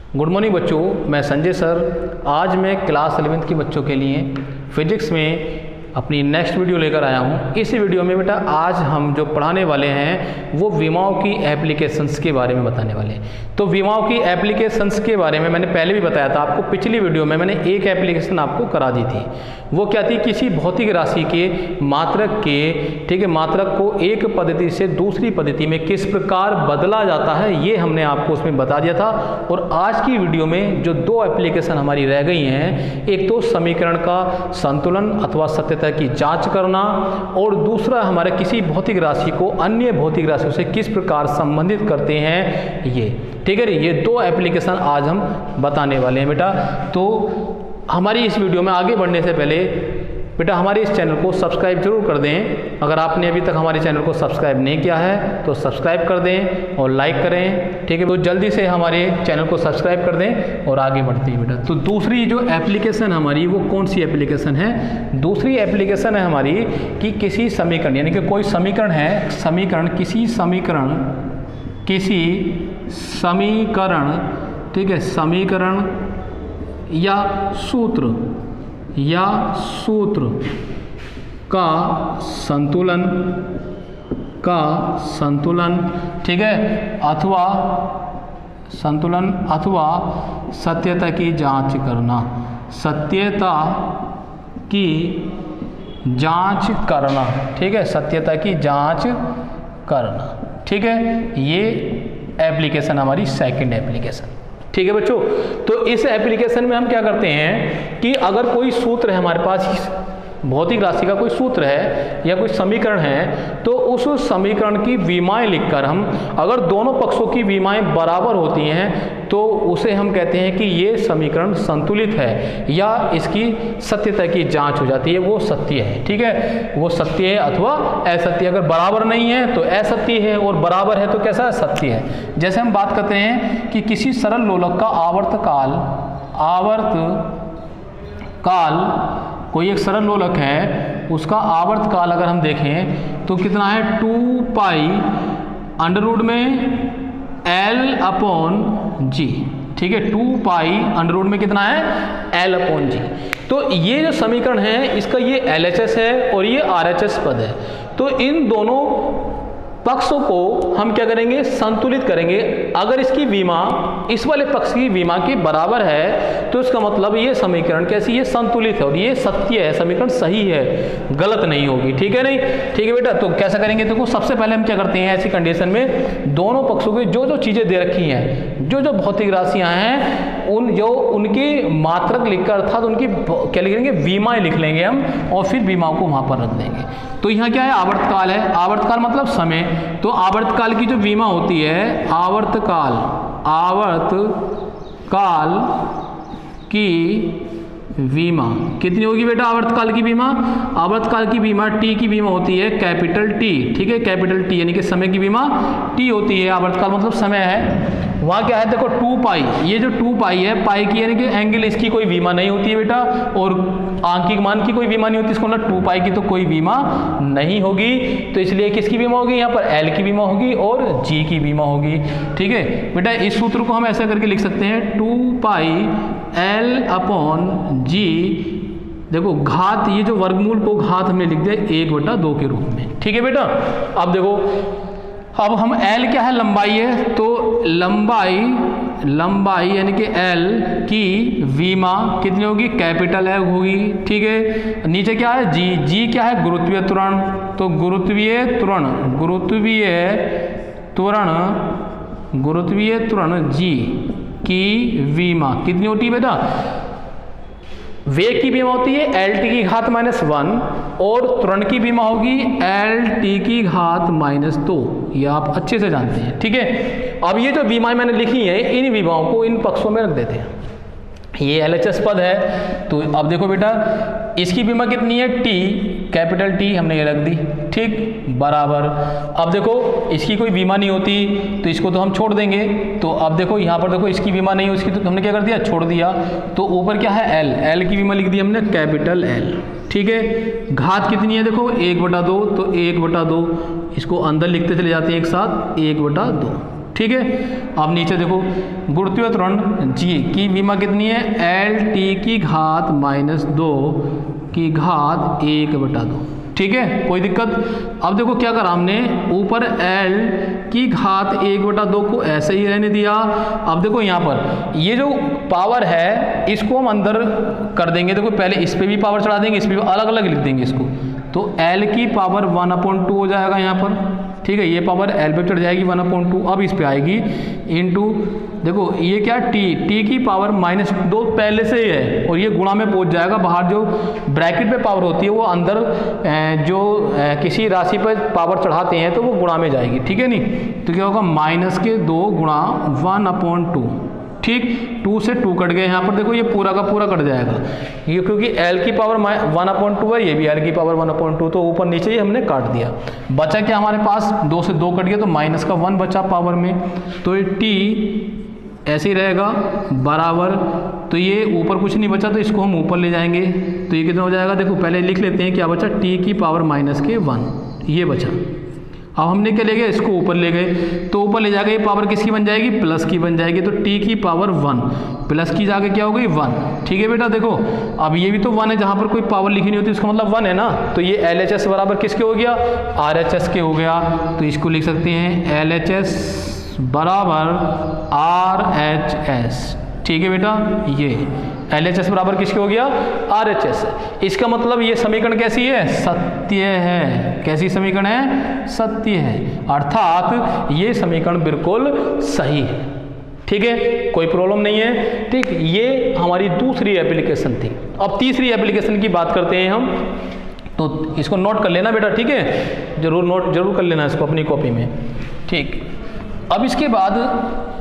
Good morning बच्चों, मैं Sanjay sir. आज मैं क्लास 11th के बच्चों के लिए फिजिक्स में अपनी नेक्स्ट वीडियो लेकर आया हूँ। इस वीडियो में बेटा आज हम जो पढ़ाने वाले हैं वो विमाओं की एप्लीकेशंस के बारे में बताने वाले हैं। तो विमाओं की एप्लीकेशंस के बारे में मैंने पहले भी बताया था आपको। पिछली वीडियो में मैंने एक एप्लीकेशन आपको करा दी थी। वो क्या थी? किसी भौतिक राशि के मात्रक को एक पद्धति से दूसरी पद्धति में किस प्रकार बदला जाता है, ये हमने आपको उसमें बता दिया था। और आज की वीडियो में जो दो एप्लीकेशन हमारी रह गई हैं, एक तो समीकरण का संतुलन अथवा सत्यता की जांच करना, और दूसरा हमारे किसी भौतिक राशि को अन्य भौतिक राशियों से किस प्रकार संबंधित करते हैं ये। ठीक है, ये दो एप्लीकेशन आज हम बताने वाले हैं बेटा। तो हमारी इस वीडियो में आगे बढ़ने से पहले बेटा हमारे इस चैनल को सब्सक्राइब जरूर कर दें। अगर आपने अभी तक हमारे चैनल को सब्सक्राइब नहीं किया है तो सब्सक्राइब कर दें और लाइक करें। ठीक है, तो जल्दी से हमारे चैनल को सब्सक्राइब कर दें और आगे बढ़ते हैं बेटा। तो दूसरी जो एप्लीकेशन हमारी वो कौन सी एप्लीकेशन है? दूसरी एप्लीकेशन है हमारी कि किसी समीकरण, यानी कि कोई समीकरण है, किसी समीकरण, ठीक है, समीकरण या सूत्र का संतुलन, ठीक है, अथवा सत्यता की जांच करना, ठीक है, सत्यता की जांच करना। ठीक है, ये एप्लीकेशन हमारी सेकंड एप्लीकेशन। ठीक है बच्चों, तो इस एप्लीकेशन में हम क्या करते हैं कि अगर कोई सूत्र है हमारे पास, भौतिक राशि का कोई सूत्र है या कोई समीकरण है, तो उस समीकरण की विमाएं लिखकर हम, अगर दोनों पक्षों की विमाएं बराबर होती हैं तो उसे हम कहते हैं कि ये समीकरण संतुलित है या इसकी सत्यता की जांच हो जाती है, वो सत्य है। ठीक है, वो सत्य है अथवा असत्य। अगर बराबर नहीं है तो असत्य है और बराबर है तो कैसा? सत्य है। जैसे हम बात करते हैं कि किसी सरल लोलक का आवर्तकाल, कोई एक सरल लोलक है, उसका आवर्तकाल अगर हम देखें तो कितना है? 2 पाई अंडर रूट में L/G। ठीक है, 2 पाई अंडर रूट में कितना है? L/G। तो ये जो समीकरण है इसका ये LHS है और ये RHS पद है। तो इन दोनों पक्षों को हम क्या करेंगे? संतुलित करेंगे। अगर इसकी विमा इस वाले पक्ष की विमा के बराबर है तो इसका मतलब ये समीकरण कैसी है? संतुलित है और ये सत्य है, समीकरण सही है, गलत नहीं होगी। ठीक है, नहीं? ठीक है बेटा, तो कैसा करेंगे? देखो, सबसे पहले हम क्या करते हैं ऐसी कंडीशन में, दोनों पक्षों की जो चीजें दे रखी हैं, जो भौतिक राशियां हैं, उनकी मात्रक लिखकर, अर्थात उनकी क्या लिखेंगे? विमाएं लिख लेंगे हम और फिर विमाओं को वहां पर रख देंगे। तो यहाँ क्या है? आवर्तकाल है। आवर्तकाल मतलब समय। तो आवर्तकाल की जो विमा होती है, आवर्तकाल की विमा कितनी होगी बेटा? आवर्तकाल की विमा T की विमा होती है कैपिटल T। ठीक है, कैपिटल T यानी कि समय की विमा T होती है। आवर्तकाल मतलब समय है। वहाँ क्या है? देखो 2 पाई, ये जो 2 पाई है, पाई की यानी कि एंगल, इसकी कोई विमा नहीं होती है बेटा, और आंकिक मान की कोई विमा नहीं होती। इसको मतलब 2 पाई की तो कोई विमा नहीं होगी। तो इसलिए किसकी बीमा होगी? यहाँ पर L की बीमा होगी और G की बीमा होगी। ठीक है बेटा, इस सूत्र को हम ऐसा करके लिख सकते हैं, 2 पाई L/G। देखो घात, ये जो वर्गमूल को घात हमने लिख दिया 1/2 के रूप में। ठीक है बेटा, अब देखो, अब हम L क्या है? लंबाई है। तो लंबाई यानी कि L की विमा कितनी होगी? कैपिटल L होगी। ठीक है, नीचे क्या है? G क्या है? गुरुत्वीय त्वरण। तो गुरुत्वीय त्वरण G की विमा कितनी होती है बेटा? वेग की बीमा होती है LT की घात -1 और त्वरण की बीमा होगी LT की घात -2। ये आप अच्छे से जानते हैं। ठीक है, अब ये जो बीमाएं मैंने लिखी हैं, इन बीमाओं को इन पक्षों में रख देते हैं। ये LHS पद है। तो अब देखो बेटा, इसकी बीमा कितनी है? T, कैपिटल T हमने ये रख दी। ठीक, बराबर। अब देखो, इसकी कोई बीमा नहीं होती तो इसको तो हम छोड़ देंगे। तो अब देखो यहाँ पर, देखो इसकी बीमा नहीं है, उसकी तो हमने क्या कर दिया? छोड़ दिया। तो ऊपर क्या है? L की बीमा लिख दी हमने कैपिटल L। ठीक है, घात कितनी है? देखो 1/2, तो 1/2 इसको अंदर लिखते चले जाते हैं एक साथ, 1/2। ठीक है। अब नीचे देखो गुरुत्वीय त्वरण जी की विमा कितनी है, L_T⁻² की घात 1/2, ठीक है, कोई दिक्कत। अब देखो क्या करा हमने, ऊपर L की घात 1/2 को ऐसे ही रहने दिया। अब देखो यहाँ पर ये जो पावर है इसको हम अंदर कर देंगे। देखो पहले इस पे भी पावर चढ़ा देंगे, इस पे भी अलग अलग लिख देंगे इसको, तो L की पावर 1/2 हो जाएगा यहाँ पर, ठीक है। ये पावर L पे चढ़ जाएगी 1/2, अब इस पे आएगी इंटू, देखो ये क्या T की पावर -2 पहले से ही है और ये गुणा में पहुंच जाएगा। बाहर जो ब्रैकेट पे पावर होती है वो अंदर जो किसी राशि पर पावर चढ़ाते हैं तो वो गुणा में जाएगी, ठीक है नहीं। तो क्या होगा, -2 गुणा 1/2, ठीक, 2 से 2 कट गए यहाँ पर, देखो ये पूरा का पूरा कट जाएगा, ये क्योंकि L की पावर 1/2 है, ये भी L की पावर 1/2, तो ऊपर नीचे ही हमने काट दिया। बचा क्या हमारे पास, 2 से 2 कट गया तो -1 बचा पावर में, तो ये T ऐसे ही रहेगा बराबर, तो ये ऊपर कुछ नहीं बचा तो इसको हम ऊपर ले जाएंगे, तो ये कितना हो जाएगा, देखो पहले लिख लेते हैं क्या बचा, T की पावर -1 ये बचा। अब हमने क्या ले गए, इसको ऊपर ले गए, तो ऊपर ले जाके ये पावर किसकी बन जाएगी, प्लस की बन जाएगी, तो T की पावर 1 प्लस की जाके क्या हो गई 1, ठीक है बेटा। देखो अब ये भी तो 1 है, जहाँ पर कोई पावर लिखी नहीं होती उसका मतलब 1 है ना, तो ये LHS बराबर किसके हो गया, RHS के हो गया, तो इसको लिख सकते हैं LHS बराबर RHS, ठीक है बेटा। ये LHS बराबर किसके हो गया, RHS। इसका मतलब ये समीकरण कैसी है, सत्य है। कैसी समीकरण है, सत्य है, अर्थात ये समीकरण बिल्कुल सही है, ठीक है, कोई प्रॉब्लम नहीं है, ठीक। ये हमारी दूसरी एप्लीकेशन थी। अब तीसरी एप्लीकेशन की बात करते हैं हम, तो इसको नोट कर लेना बेटा, ठीक है, जरूर कर लेना इसको अपनी कॉपी में, ठीक। अब इसके बाद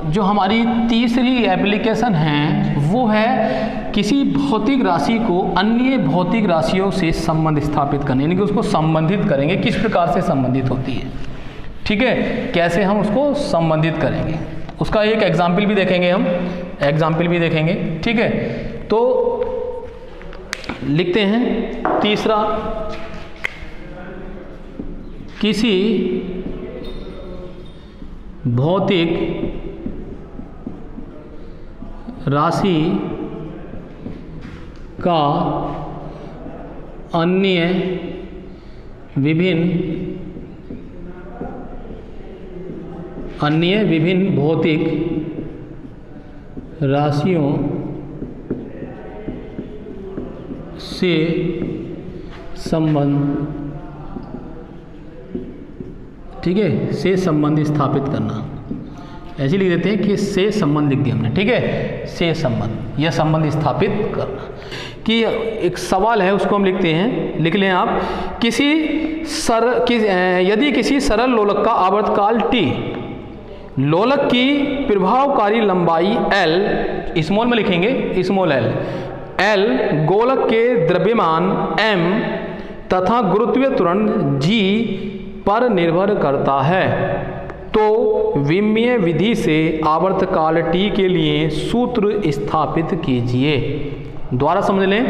जो हमारी तीसरी एप्लीकेशन है वो है किसी भौतिक राशि को अन्य भौतिक राशियों से संबंध स्थापित करने, यानी कि उसको संबंधित करेंगे, किस प्रकार से संबंधित होती है, ठीक है, कैसे हम उसको संबंधित करेंगे, उसका एक एग्जाम्पल भी देखेंगे हम, ठीक है। तो लिखते हैं तीसरा, किसी भौतिक राशि का अन्य विभिन्न भौतिक राशियों से संबंध, ठीक है, से संबंध स्थापित करना, ऐसे लिख देते हैं कि से संबंध लिख दिया हमने, ठीक है, से संबंध या संबंध स्थापित करना। कि एक सवाल है उसको हम लिखते हैं, लिख लें आप, यदि किसी सरल लोलक का आवर्तकाल T, लोलक की प्रभावकारी लंबाई L, स्मॉल में लिखेंगे स्मॉल L, गोलक के द्रव्यमान M तथा गुरुत्वीय त्वरण G पर निर्भर करता है, तो विमीय विधि से आवर्तकाल T के लिए सूत्र स्थापित कीजिए। द्वारा समझ लें,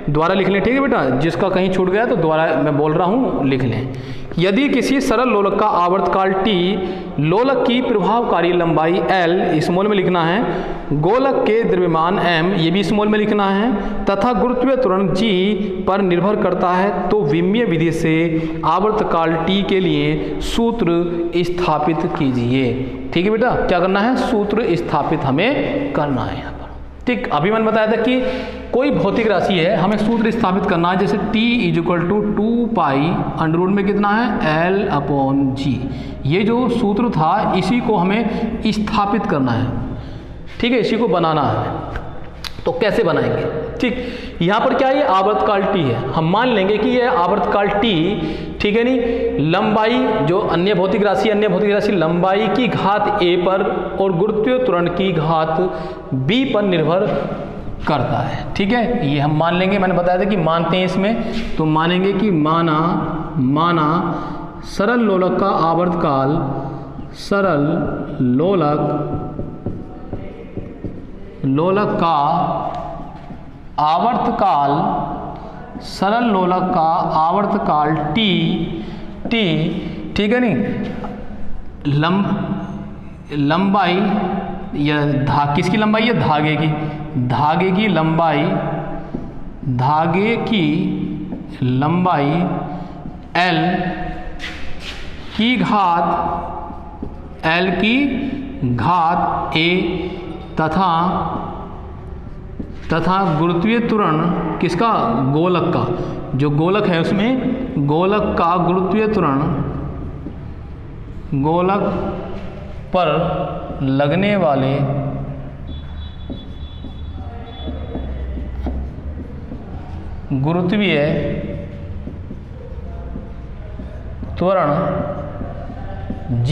द्वारा लिख लें, ठीक है बेटा, जिसका कहीं छूट गया तो द्वारा मैं बोल रहा हूँ लिख लें। यदि किसी सरल लोलक का आवर्तकाल T, लोलक की प्रभावकारी लंबाई L, स्मॉल में लिखना है, गोलक के द्रव्यमान M, ये भी स्मॉल में लिखना है, तथा गुरुत्वीय त्वरण G पर निर्भर करता है, तो विमीय विधि से आवर्तकाल T के लिए सूत्र स्थापित कीजिए। ठीक है बेटा, क्या करना है, सूत्र स्थापित हमें करना है यहाँ पर, ठीक। अभी मैंने बताया था कि कोई भौतिक राशि है, हमें सूत्र स्थापित करना है, जैसे T = 2π में कितना है L/G, ये जो सूत्र था इसी को हमें स्थापित करना है, ठीक है, इसी को बनाना है। तो कैसे बनाएंगे, ठीक, यहाँ पर क्या है, ये आवर्तकाल T है, हम मान लेंगे कि ये आवर्तकाल T, ठीक है नहीं, लंबाई जो अन्य भौतिक राशि लंबाई की घात a पर और गुरुत्वीय त्वरण की घात b पर निर्भर करता है, ठीक है, ये हम मान लेंगे। मैंने बताया था कि मानते हैं इसमें, तो मानेंगे कि माना सरल लोलक का आवर्तकाल, सरल लोलक का आवर्तकाल T, ठीक है नहीं, लंबाई या किसकी लंबाई है, धागे की, धागे की लंबाई, धागे की लंबाई L की घात A तथा गुरुत्वीय त्वरण किसका, गोलक का, जो गोलक है उसमें गोलक का गुरुत्वीय त्वरण, गोलक पर लगने वाले गुरुत्वीय त्वरण G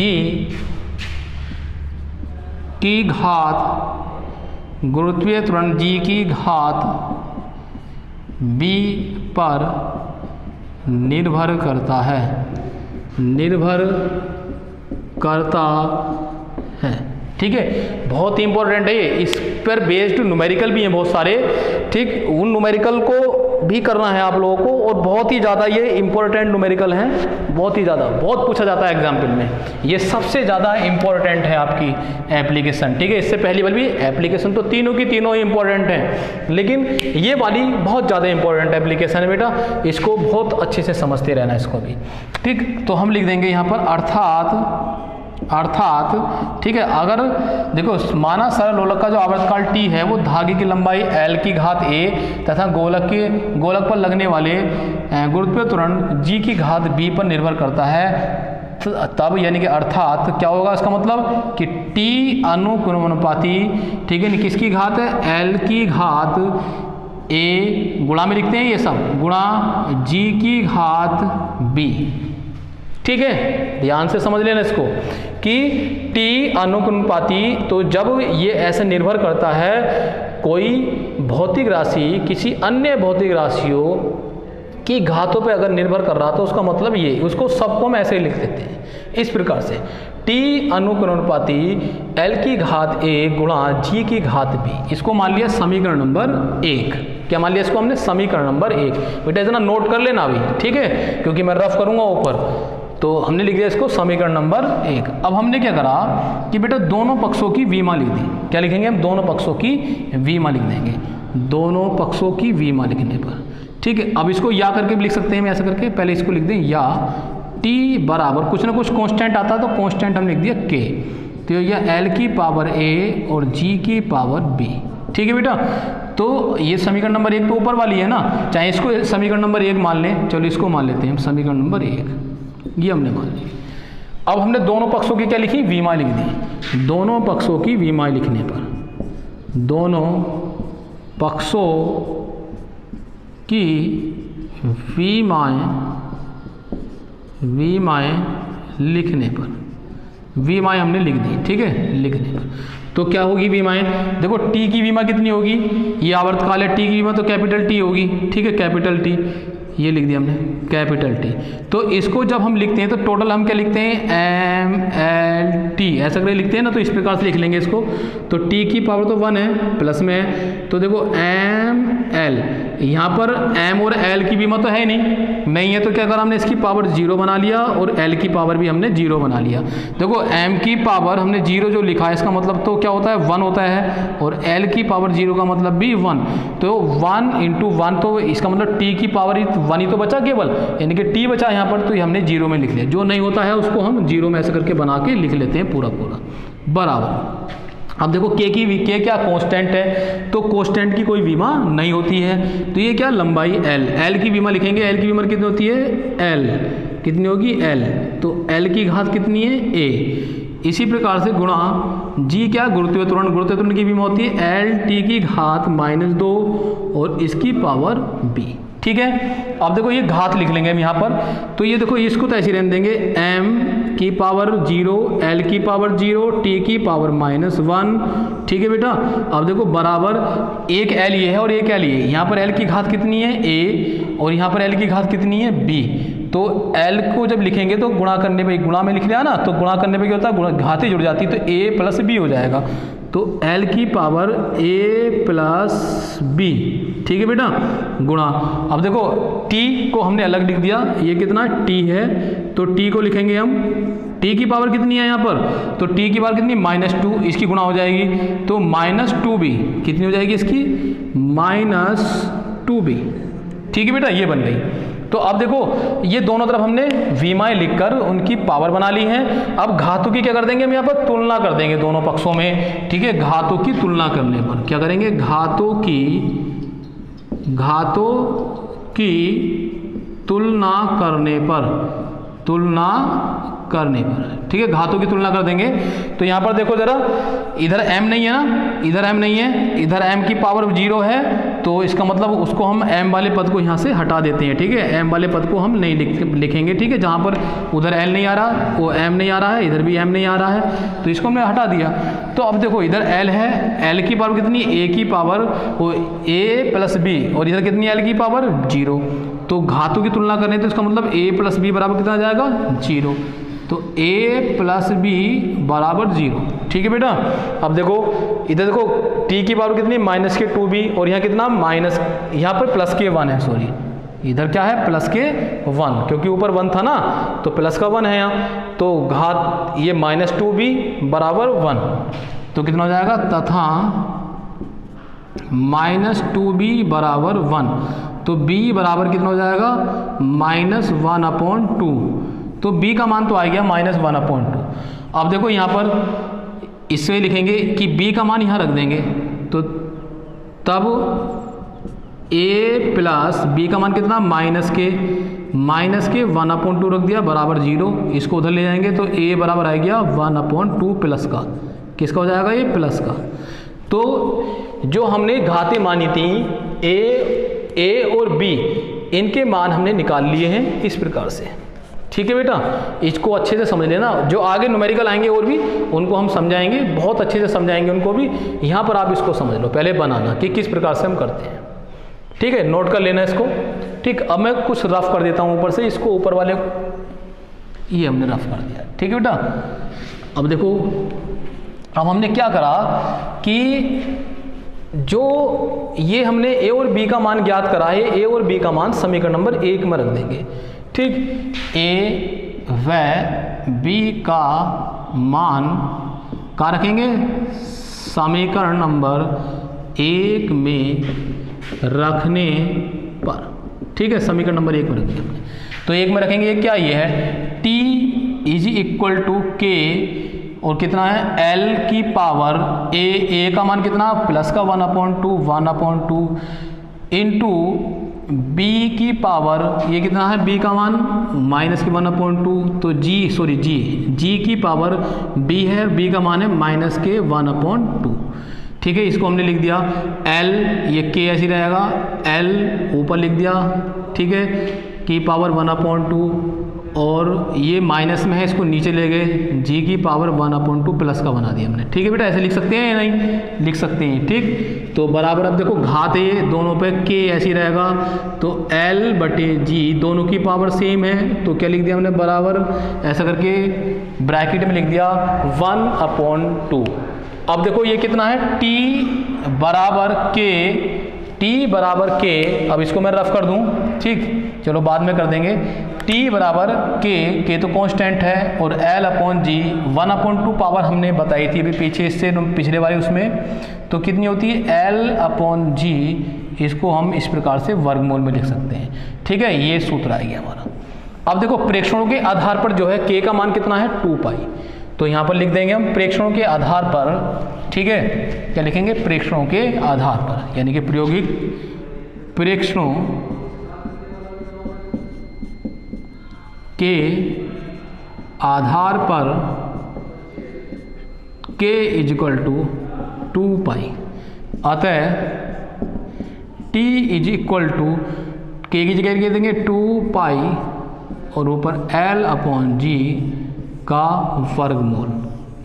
की घात, गुरुत्वीय त्वरण G की घात B पर निर्भर करता है, निर्भर करता है। ठीक है, बहुत ही इंपॉर्टेंट है ये, इस पर बेस्ड न्यूमेरिकल भी हैं बहुत सारे। ठीक, उन न्यूमेरिकल को भी करना है आप लोगों को, और बहुत ही ज़्यादा ये इंपॉर्टेंट न्यूमेरिकल हैं, बहुत ही ज़्यादा, बहुत पूछा जाता है एग्जाम्पल में, ये सबसे ज़्यादा इंपॉर्टेंट है आपकी एप्लीकेशन। ठीक है, इससे पहली वाली भी एप्लीकेशन तो तीनों की तीनों ही इंपॉर्टेंट हैं, लेकिन ये वाली बहुत ज़्यादा इंपॉर्टेंट एप्लीकेशन है बेटा, इसको बहुत अच्छे से समझते रहना इसको भी। ठीक, तो हम लिख देंगे यहाँ पर अर्थात, ठीक है, अगर देखो माना सरल लोलक का जो आवर्तकाल T है वो धागे की लंबाई L की घात A तथा गोलक पर लगने वाले गुरुत्वीय त्वरण G की घात B पर निर्भर करता है, तब यानी कि अर्थात क्या होगा इसका मतलब कि T अनुक्रमानुपाती, ठीक है, किसकी घात है, L की घात A गुणा में लिखते हैं ये सब, गुणा G की घात B। ठीक है, ध्यान से समझ लेना इसको कि T अनुक्रमानुपाती, तो जब ये ऐसे निर्भर करता है कोई भौतिक राशि किसी अन्य भौतिक राशियों की घातों पे अगर निर्भर कर रहा तो उसका मतलब ये, उसको सबको हम ऐसे ही लिख देते हैं इस प्रकार से, T अनुक्रमानुपाती L की घात A गुणा G की घात B। इसको मान लिया समीकरण नंबर 1। क्या मान लिया इसको हमने, समीकरण नंबर 1। बेटा इतना नोट कर लेना अभी, ठीक है, क्योंकि मैं रफ करूंगा ऊपर, तो हमने लिख दिया इसको समीकरण नंबर 1। अब हमने क्या करा कि बेटा दोनों पक्षों की वीमा लिख दी। क्या लिखेंगे हम, दोनों पक्षों की वीमा लिख देंगे, दोनों पक्षों की वीमा लिखने पर। ठीक है, अब इसको या करके भी लिख सकते हैं हम, ऐसा करके पहले इसको लिख दें, या T बराबर कुछ ना कुछ कांस्टेंट आता है तो कांस्टेंट हम लिख दिया K, तो यह L की पावर A और G की पावर B। ठीक है बेटा, तो ये समीकरण नंबर 1 तो ऊपर वाली है ना, चाहे इसको समीकरण नंबर 1 मान लें, चलो इसको मान लेते हैं हम समीकरण नंबर 1, ये हमने मान लिया। अब हमने दोनों पक्षों की क्या लिखी, वीमा लिख दी। दोनों पक्षों की वीमा लिखने पर, दोनों पक्षों की वीमाएं लिखने पर, वीमाएं हमने लिख दी। ठीक है, लिखने पर तो क्या होगी वीमाएं, देखो T की वीमा कितनी होगी, ये आवर्तकाल है, T की वीमा तो कैपिटल T होगी। ठीक है, कैपिटल T, ये लिख दिया हमने कैपिटल T। तो इसको जब हम लिखते हैं तो टोटल हम क्या लिखते हैं, MLT, ऐसा करके लिखते हैं ना, तो इस प्रकार से लिख लेंगे इसको। तो T की पावर तो 1 है, प्लस में है, तो देखो ML, यहाँ पर M और L की वीमा तो है नहीं है, तो क्या करा हमने, इसकी पावर 0 बना लिया और L की पावर भी हमने 0 बना लिया। देखो M की पावर हमने 0 जो लिखा है, इसका मतलब तो क्या होता है, 1 होता है, और L की पावर 0 का मतलब भी 1, तो 1 × 1, तो इसका मतलब T की पावर 1 ही तो बचा केवल, यानी कि T बचा यहाँ पर, तो ये हमने 0 में लिख लिया। जो नहीं होता है उसको हम 0 में ऐसे करके बना के लिख लेते हैं पूरा बराबर। अब देखो K क्या कांस्टेंट है, तो कांस्टेंट की कोई वीमा नहीं होती है, तो ये क्या, लंबाई L की वीमा लिखेंगे, L की वीमा कितनी होती है, L कितनी होगी, L, तो L की घात कितनी है, A। इसी प्रकार से गुणा G क्या, गुरुत्वीय त्वरण की वीमा होती है LT की घात -2 और इसकी पावर B। ठीक है, अब देखो ये घात लिख लेंगे हम यहाँ पर, तो ये देखो इसको तो ऐसे रहने देंगे, M की पावर 0, L की पावर 0, T की पावर -1। ठीक है बेटा, अब देखो बराबर एक L ये है और एक L ये, यहाँ पर L की घात कितनी है, A, और यहाँ पर L की घात कितनी है, B। तो L को जब लिखेंगे तो गुणा करने पे, गुणा में लिख लिया ना, तो गुणा करने पे क्या होता है, घातें जुड़ जाती है, तो A + B हो जाएगा, तो L की पावर A + B। ठीक है बेटा, गुणा, अब देखो T को हमने अलग लिख दिया, ये कितना T है, तो T को लिखेंगे हम टी की पावर कितनी है यहाँ पर, तो टी की पावर कितनी -2, इसकी गुणा हो जाएगी तो -2b कितनी हो जाएगी इसकी, -2b। ठीक है बेटा, ये बन गई। तो अब देखो ये दोनों तरफ हमने विमाएं लिखकर उनकी पावर बना ली है। अब घातों की क्या कर देंगे हम यहाँ पर, तुलना कर देंगे दोनों पक्षों में। ठीक है, घातों की तुलना करने पर क्या करेंगे, घातों की तुलना करने पर, ठीक है, घातों की तुलना कर देंगे। तो यहाँ पर देखो जरा, इधर m नहीं है ना, इधर m नहीं है, इधर m की पावर 0 है, तो इसका मतलब उसको हम m वाले पद को यहाँ से हटा देते हैं। ठीक है, m वाले पद को हम नहीं लिखेंगे। ठीक है, जहाँ पर उधर l नहीं आ रहा, वो m नहीं आ रहा है, इधर भी m नहीं आ रहा है, तो इसको हमने हटा दिया। तो अब देखो इधर l है, l की पावर कितनी, a की पावर वो a + b, और इधर कितनी l की पावर 0। तो घातों की तुलना करने तो इसका मतलब a + b बराबर कितना आ जाएगा, 0। तो a + b बराबर 0। ठीक है बेटा, अब देखो इधर देखो t की पावर कितनी, -2b, और यहाँ कितना माइनस, यहाँ पर +1 है, सॉरी इधर क्या है, +1, क्योंकि ऊपर 1 था ना, तो +1 है यहाँ। तो घात ये -2b बराबर 1, तो कितना हो जाएगा, तथा -2b बराबर 1, तो b बराबर कितना हो जाएगा, -1/2। तो b का मान तो आ गया -1/2। अब देखो यहाँ पर इससे लिखेंगे कि b का मान यहाँ रख देंगे, तो तब a + b का मान कितना, -1/2 रख दिया बराबर 0। इसको उधर ले जाएंगे तो a बराबर आ गया 1/2 प्लस का, किसका हो जाएगा, ये प्लस का। तो जो हमने घातें मानी थी a और b, इनके मान हमने निकाल लिए हैं इस प्रकार से। ठीक है बेटा, इसको अच्छे से समझ लेना, जो आगे न्यूमेरिकल आएंगे और भी उनको हम समझाएंगे, बहुत अच्छे से समझाएंगे उनको भी। यहाँ पर आप इसको समझ लो, पहले बनाना कि किस प्रकार से हम करते हैं। ठीक है, नोट कर लेना इसको। ठीक, अब मैं कुछ रफ कर देता हूँ ऊपर से, इसको ऊपर वाले ये हमने रफ कर दिया। ठीक है बेटा, अब देखो अब हमने क्या करा कि जो ये हमने a और b का मान ज्ञात करा है, a और b का मान समीकरण नंबर 1 में रख देंगे। ठीक, a व b का मान क्या रखेंगे, समीकरण नंबर 1 में रखने पर। ठीक है, समीकरण नंबर 1 में रखेंगे हमने, तो 1 में रखेंगे। ये क्या, ये है t = k, और कितना है, l की पावर a का मान कितना, प्लस का 1/2 इंटू b की पावर ये कितना है, b का मान -1/2, तो g की पावर b है, b का मान है -1/2। ठीक है, इसको हमने लिख दिया l, ये k ऐसी रहेगा, l ऊपर लिख दिया। ठीक है, की पावर 1/2, और ये माइनस में है, इसको नीचे ले गए, g की पावर 1/2 प्लस का बना दिया हमने। ठीक है बेटा, ऐसे लिख सकते हैं या नहीं, लिख सकते हैं। ठीक, तो बराबर, अब देखो घात ये दोनों पे k ऐसी रहेगा, तो l/g दोनों की पावर सेम है, तो क्या लिख दिया हमने, बराबर ऐसा करके ब्रैकेट में लिख दिया 1/2। अब देखो ये कितना है, t बराबर k, अब इसको मैं रफ कर दूं। ठीक, चलो बाद में कर देंगे। t बराबर k तो कांस्टेंट है, और l/g 1/2 पावर हमने बताई थी अभी पीछे, इससे पिछले वाले उसमें, तो कितनी होती है, l/g, इसको हम इस प्रकार से वर्गमूल में लिख सकते हैं। ठीक है, ये सूत्र आ गया हमारा। अब देखो प्रेक्षणों के आधार पर जो है k का मान कितना है, 2π, तो यहाँ पर लिख देंगे हम प्रेक्षणों के आधार पर। ठीक है, क्या लिखेंगे, प्रेक्षणों के आधार पर, यानी कि प्रायोगिक प्रेक्षणों के आधार पर k = 2π, अतः t = k की जगह लिख देंगे 2π, और ऊपर l/g का वर्गमूल।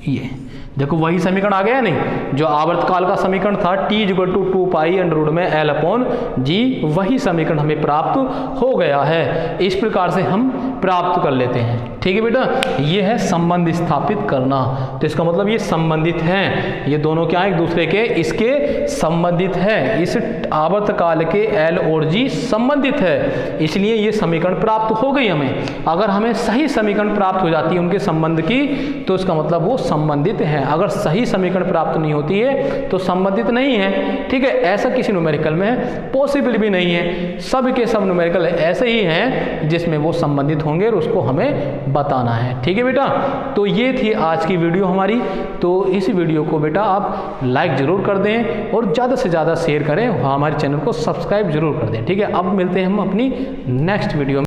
ये देखो वही समीकरण आ गया नहीं, जो आवर्तकाल का समीकरण था T=2π√L/G, वही समीकरण हमें प्राप्त हो गया है। इस प्रकार से हम प्राप्त कर लेते हैं। ठीक है बेटा, ये है संबंध स्थापित करना। तो इसका मतलब ये संबंधित हैं, ये दोनों क्या है एक दूसरे के इसके संबंधित है, इस आवर्तकाल के L और G संबंधित है, इसलिए ये समीकरण प्राप्त हो गई हमें। अगर हमें सही समीकरण प्राप्त हो जाती है उनके संबंध की, तो इसका मतलब वो संबंधित है। अगर सही समीकरण प्राप्त नहीं होती है तो संबंधित नहीं है। ठीक है, ऐसा किसी न्यूमेरिकल में पॉसिबल भी नहीं है। सब के सब न्यूमेरिकल ऐसे ही हैं जिसमें वो संबंधित होंगे और उसको हमें बताना है। ठीक है बेटा, तो ये थी आज की वीडियो हमारी। तो इस वीडियो को बेटा आप लाइक जरूर कर दें और ज़्यादा से ज़्यादा शेयर करें, हमारे चैनल को सब्सक्राइब जरूर कर दें। ठीक है, अब मिलते हैं हम अपनी नेक्स्ट वीडियो में।